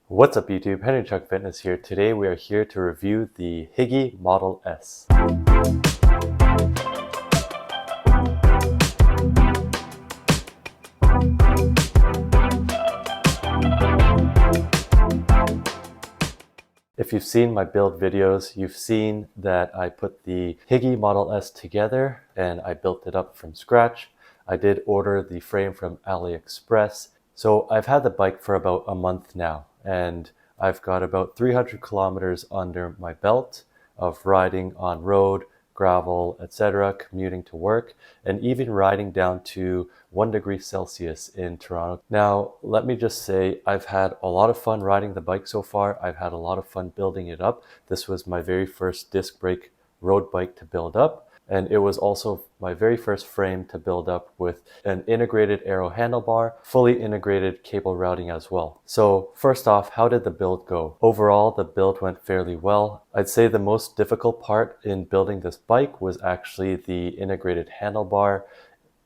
What's up YouTube, Henry Chuck Fitness here. Today we are here to review the Higgy Model S. If you've seen my build videos, you've seen that I put the Higgy Model S together and I built it up from scratch. I did order the frame from AliExpress. So I've had the bike for about a month now and I've got about 300 kilometers under my belt of riding on road, gravel, etc., commuting to work, and even riding down to 1 degree Celsius in Toronto. Now, let me just say, I've had a lot of fun riding the bike so far. I've had a lot of fun building it up. This was my very first disc brake road bike to build up. And it was also my very first frame to build up with an integrated aero handlebar, fully integrated cable routing as well. So first off, how did the build go? Overall, the build went fairly well. I'd say the most difficult part in building this bike was actually the integrated handlebar.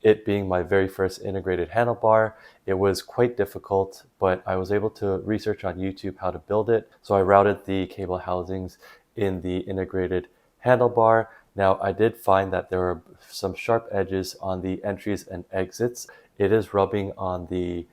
It being my very first integrated handlebar, it was quite difficult, but I was able to research on YouTube how to build it. So I routed the cable housings in the integrated handlebar. Now, I did find that there were some sharp edges on the entries and exits. It is rubbing on the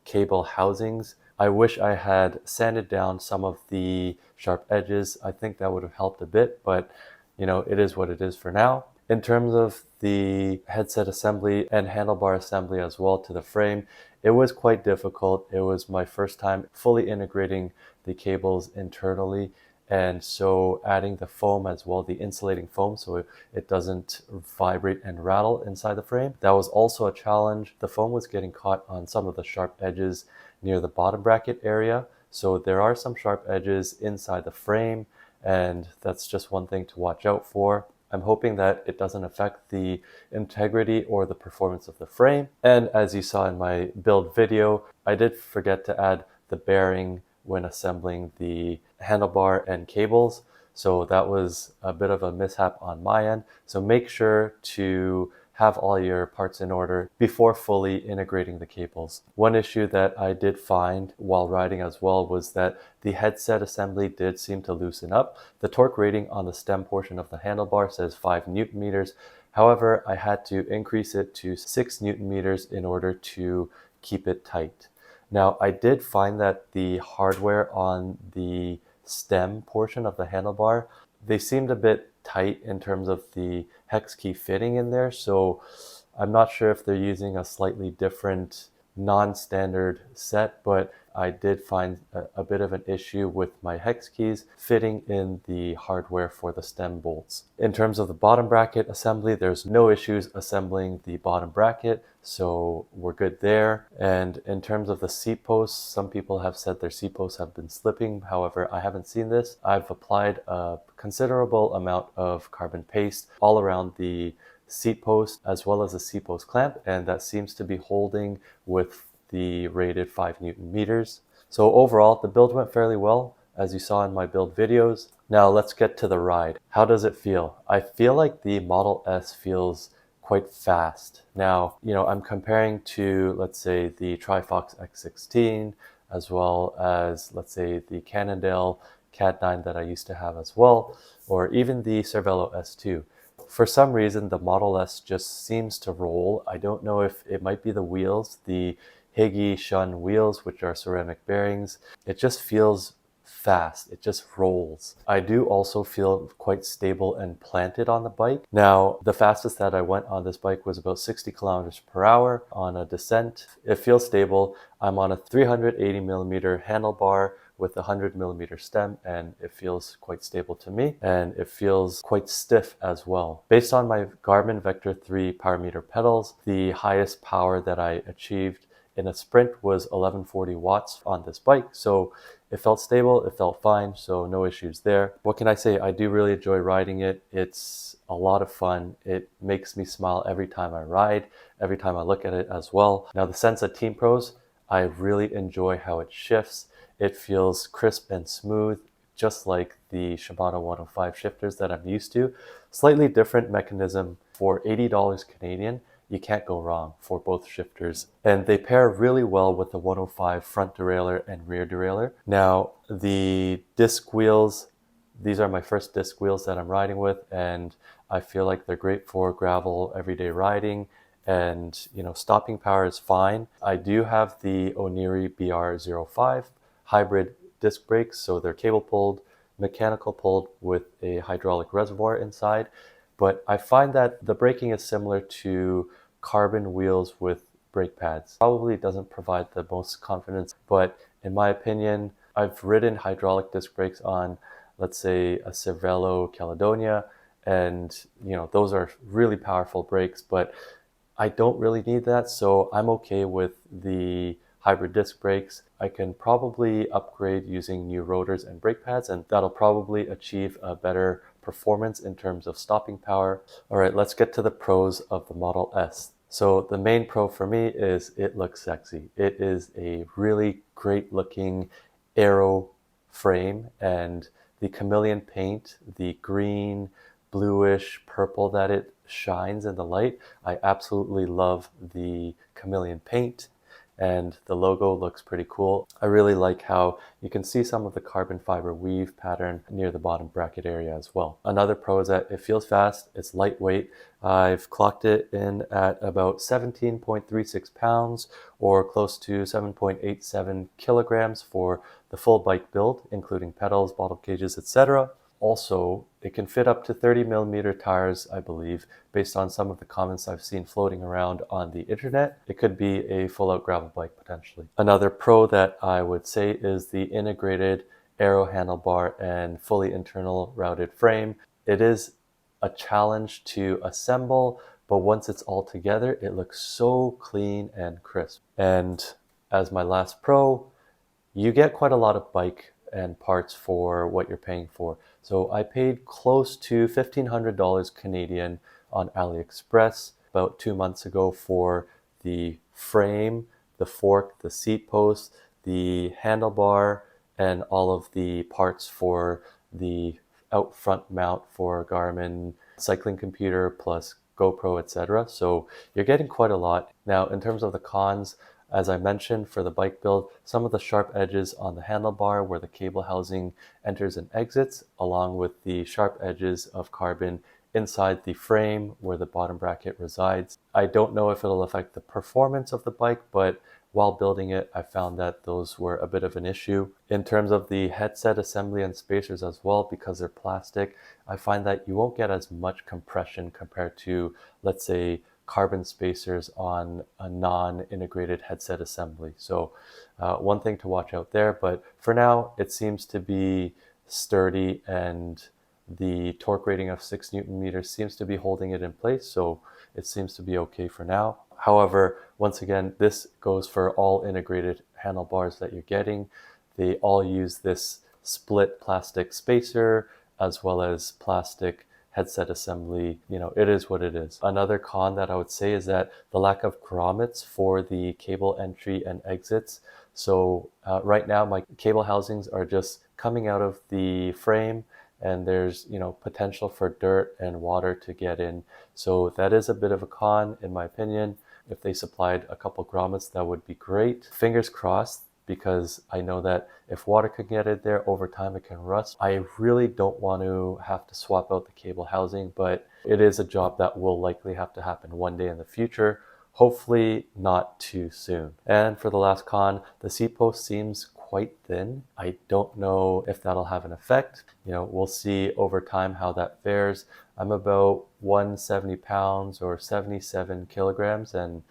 cable housings. I wish I had sanded down some of the sharp edges. I think that would have helped a bit, but it is what it is for now. In terms of the headset assembly and handlebar assembly as well to the frame, it was quite difficult. It was my first time fully integrating the cables internally. And so adding the foam as well, the insulating foam, so it doesn't vibrate and rattle inside the frame. That was also a challenge. The foam was getting caught on some of the sharp edges near the bottom bracket area. So there are some sharp edges inside the frame, and that's just one thing to watch out for. I'm hoping that it doesn't affect the integrity or the performance of the frame. And as you saw in my build video, I did forget to add the bearing when assembling the handlebar and cables. So that was a bit of a mishap on my end. So make sure to have all your parts in order before fully integrating the cables. One issue that I did find while riding as well was that the headset assembly did seem to loosen up. The torque rating on the stem portion of the handlebar says 5 Newton meters. However, I had to increase it to 6 Newton meters in order to keep it tight. Now, I did find that the hardware on the stem portion of the handlebar, they seemed a bit tight in terms of the hex key fitting in there. So I'm not sure if they're using a slightly different non-standard set, but I did find a bit of an issue with my hex keys fitting in the hardware for the stem bolts. In terms of the bottom bracket assembly, there's no issues assembling the bottom bracket, so we're good there. And in terms of the seat posts, some people have said their seat posts have been slipping. However, I haven't seen this. I've applied a considerable amount of carbon paste all around the seat post as well as the seat post clamp, and that seems to be holding with the rated 5 Newton meters. So overall, the build went fairly well, as you saw in my build videos. Now let's get to the ride. How does it feel? I feel like the Model S feels quite fast. Now, I'm comparing to, let's say, the Trifox X16, as well as, let's say, the Cannondale CAD9 that I used to have as well, or even the Cervelo S2. For some reason, the Model S just seems to roll. I don't know if it might be the wheels, the Higgy Shun wheels, which are ceramic bearings. It just feels fast. It just rolls. I do also feel quite stable and planted on the bike. Now, the fastest that I went on this bike was about 60 kilometers per hour on a descent. It feels stable. I'm on a 380 millimeter handlebar with a 100 millimeter stem, and it feels quite stable to me, and it feels quite stiff as well. Based on my Garmin Vector 3 power meter pedals, the highest power that I achieved in a sprint was 1140 watts on this bike. So it felt stable, it felt fine, so no issues there. What can I say? I do really enjoy riding it. It's a lot of fun. It makes me smile every time I ride, every time I look at it as well. Now the Sensa Team Pros, I really enjoy how it shifts. It feels crisp and smooth, just like the Shimano 105 shifters that I'm used to. Slightly different mechanism for $80 Canadian. you can't go wrong for both shifters. And they pair really well with the 105 front derailleur and rear derailleur. Now, the disc wheels, these are my first disc wheels that I'm riding with, and I feel like they're great for gravel everyday riding, and stopping power is fine. I do have the Oniri BR05 hybrid disc brakes, so they're cable pulled, mechanical pulled with a hydraulic reservoir inside, but I find that the braking is similar to carbon wheels with brake pads. Probably doesn't provide the most confidence, but in my opinion, I've ridden hydraulic disc brakes on, let's say, a Cervelo Caledonia, and those are really powerful brakes, but I don't really need that, so I'm okay with the hybrid disc brakes. I can probably upgrade using new rotors and brake pads, and that'll probably achieve a better performance in terms of stopping power. All right, let's get to the pros of the Model S. So the main pro for me is it looks sexy. It is a really great looking aero frame, and the chameleon paint, the green, bluish purple that it shines in the light. I absolutely love the chameleon paint, and the logo looks pretty cool. I really like how you can see some of the carbon fiber weave pattern near the bottom bracket area as well. Another pro is that it feels fast, it's lightweight. I've clocked it in at about 17.36 pounds, or close to 7.87 kilograms for the full bike build, including pedals, bottle cages, etc. Also, it can fit up to 30 millimeter tires, I believe, based on some of the comments I've seen floating around on the internet. It could be a full-out gravel bike potentially. Another pro that I would say is the integrated aero handlebar and fully internal routed frame. It is a challenge to assemble, but once it's all together, it looks so clean and crisp. And as my last pro, you get quite a lot of bike and parts for what you're paying for. So I paid close to $1,500 Canadian on AliExpress about 2 months ago for the frame, the fork, the seat post, the handlebar, and all of the parts for the out front mount for Garmin cycling computer plus GoPro, etc. So you're getting quite a lot. Now, in terms of the cons, as I mentioned, for the bike build, some of the sharp edges on the handlebar where the cable housing enters and exits, along with the sharp edges of carbon inside the frame where the bottom bracket resides. I don't know if it'll affect the performance of the bike, but while building it, I found that those were a bit of an issue. In terms of the headset assembly and spacers as well, because they're plastic, I find that you won't get as much compression compared to, let's say, carbon spacers on a non-integrated headset assembly. So one thing to watch out there, but for now it seems to be sturdy, and the torque rating of 6 Newton meters seems to be holding it in place, so it seems to be okay for now. However, once again, this goes for all integrated handlebars that you're getting. They all use this split plastic spacer as well as plastic headset assembly. It is what it is. Another con that I would say is that the lack of grommets for the cable entry and exits. So right now my cable housings are just coming out of the frame, and there's potential for dirt and water to get in. So that is a bit of a con in my opinion. If they supplied a couple grommets, that would be great. Fingers crossed, because I know that if water can get in there over time, it can rust. I really don't want to have to swap out the cable housing, but it is a job that will likely have to happen one day in the future. Hopefully not too soon. And for the last con, the seat post seems quite thin. I don't know if that'll have an effect. We'll see over time how that fares. I'm about 170 pounds or 77 kilograms, and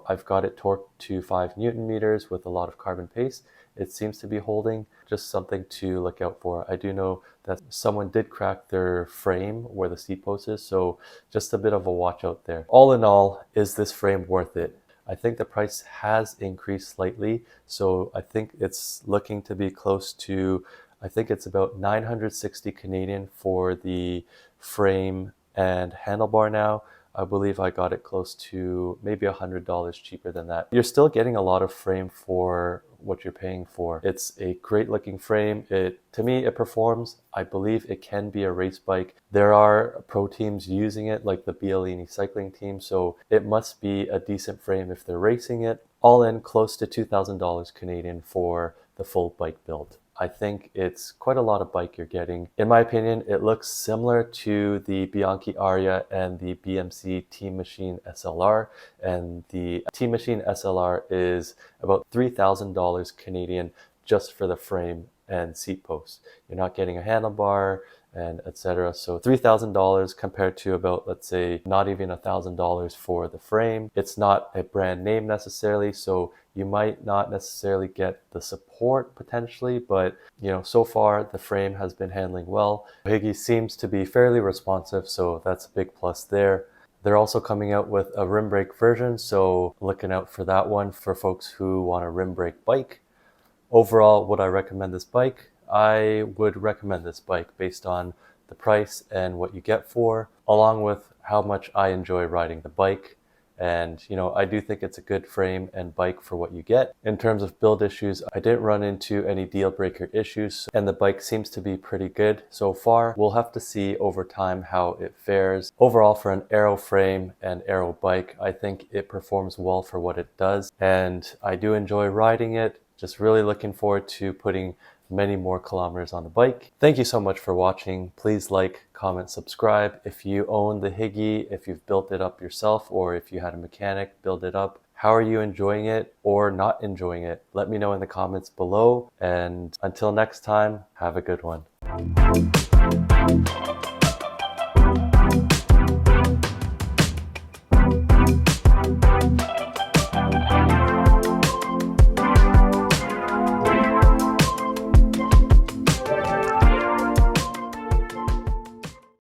I've got it torqued to 5 Newton meters with a lot of carbon paste. It seems to be holding. Just something to look out for. I do know that someone did crack their frame where the seat post is, so just a bit of a watch out there. All in all, is this frame worth it? I think the price has increased slightly, so I think it's looking to be close to, I think it's about 960 Canadian for the frame and handlebar now. I believe I got it close to maybe $100 cheaper than that. You're still getting a lot of frame for what you're paying for. It's a great looking frame. To me, it performs. I believe it can be a race bike. There are pro teams using it, like the Bialini cycling team, so it must be a decent frame if they're racing it. All in, close to $2,000 Canadian for the full bike build. I think it's quite a lot of bike you're getting. In my opinion, it looks similar to the Bianchi Aria and the BMC Team Machine SLR, and the Team Machine SLR is about $3,000 Canadian just for the frame and seat posts. You're not getting a handlebar and etc. So $3,000 compared to about, let's say, not even $1,000 for the frame. It's not a brand name necessarily, so you might not necessarily get the support potentially, but so far the frame has been handling well. Higi seems to be fairly responsive, so that's a big plus there. They're also coming out with a rim brake version, so looking out for that one for folks who want a rim brake bike. Overall, would I recommend this bike? I would recommend this bike based on the price and what you get for, along with how much I enjoy riding the bike. And I do think it's a good frame and bike for what you get. In terms of build issues, I didn't run into any deal breaker issues, and the bike seems to be pretty good so far. We'll have to see over time how it fares. Overall, for an aero frame and aero bike, I think it performs well for what it does, and I do enjoy riding it. Just really looking forward to putting many more kilometers on the bike. Thank you so much for watching. Please like, comment, subscribe. If you own the Higi, if you've built it up yourself, or if you had a mechanic build it up, how are you enjoying it or not enjoying it? Let me know in the comments below. And until next time, have a good one.